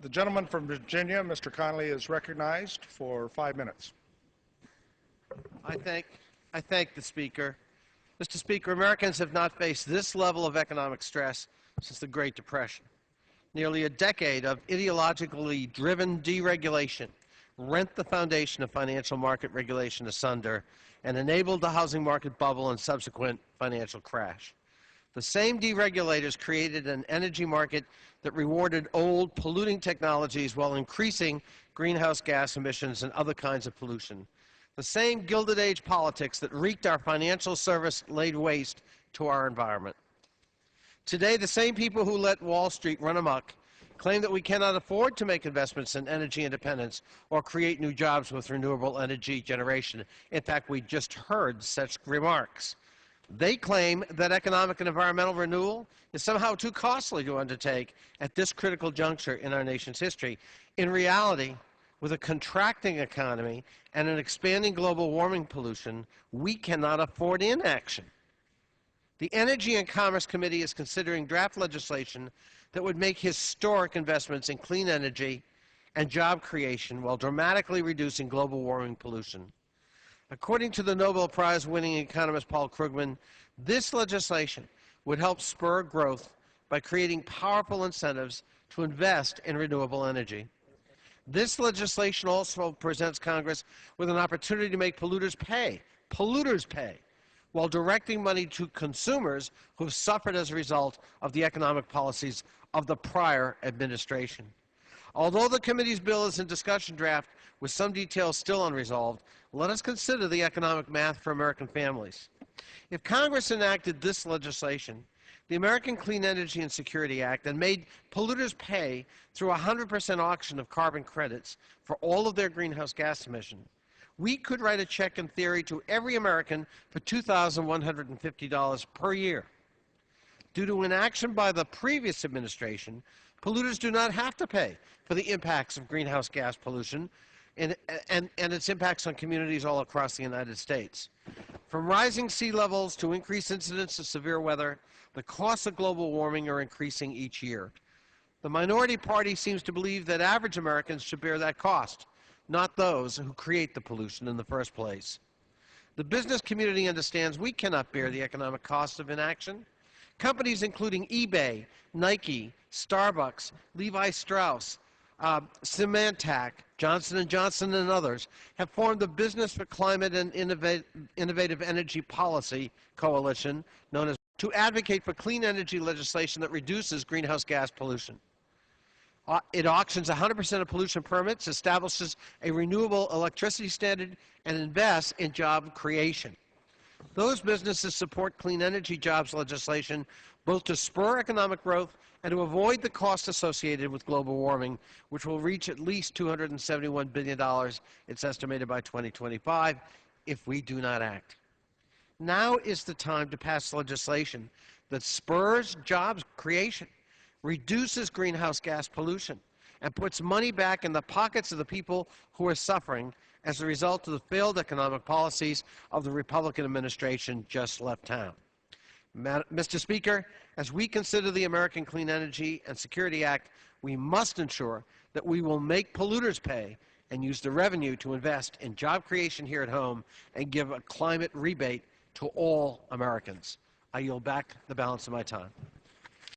The gentleman from Virginia, Mr. Connolly, is recognized for 5 minutes. I thank the Speaker. Mr. Speaker, Americans have not faced this level of economic stress since the Great Depression. Nearly a decade of ideologically driven deregulation rent the foundation of financial market regulation asunder and enabled the housing market bubble and subsequent financial crash. The same deregulators created an energy market that rewarded old, polluting technologies while increasing greenhouse gas emissions and other kinds of pollution. The same Gilded Age politics that wreaked our financial service laid waste to our environment. Today, the same people who let Wall Street run amok claim that we cannot afford to make investments in energy independence or create new jobs with renewable energy generation. In fact, we just heard such remarks. They claim that economic and environmental renewal is somehow too costly to undertake at this critical juncture in our nation's history. In reality, with a contracting economy and an expanding global warming pollution, we cannot afford inaction. The Energy and Commerce Committee is considering draft legislation that would make historic investments in clean energy and job creation while dramatically reducing global warming pollution. According to the Nobel Prize-winning economist Paul Krugman, this legislation would help spur growth by creating powerful incentives to invest in renewable energy. This legislation also presents Congress with an opportunity to make polluters pay, while directing money to consumers who have suffered as a result of the economic policies of the prior administration. Although the committee's bill is in discussion draft with some details still unresolved, let us consider the economic math for American families. If Congress enacted this legislation, the American Clean Energy and Security Act, and made polluters pay through a 100% auction of carbon credits for all of their greenhouse gas emissions, we could write a check in theory to every American for $2,150 per year. Due to inaction by the previous administration, polluters do not have to pay for the impacts of greenhouse gas pollution and its impacts on communities all across the United States. From rising sea levels to increased incidents of severe weather, the costs of global warming are increasing each year. The minority party seems to believe that average Americans should bear that cost, not those who create the pollution in the first place. The business community understands we cannot bear the economic cost of inaction. Companies including eBay, Nike, Starbucks, Levi Strauss, Symantec, Johnson & Johnson, and others have formed the Business for Climate and Innovative Energy Policy Coalition, known as, to advocate for clean energy legislation that reduces greenhouse gas pollution. It auctions 100% of pollution permits, establishes a renewable electricity standard, and invests in job creation. Those businesses support clean energy jobs legislation both to spur economic growth and to avoid the costs associated with global warming, which will reach at least $271 billion, it's estimated, by 2025, if we do not act. Now is the time to pass legislation that spurs jobs creation, reduces greenhouse gas pollution, and puts money back in the pockets of the people who are suffering as a result of the failed economic policies of the Republican administration just left town. Mr. Speaker, as we consider the American Clean Energy and Security Act, we must ensure that we will make polluters pay and use the revenue to invest in job creation here at home and give a climate rebate to all Americans. I yield back the balance of my time.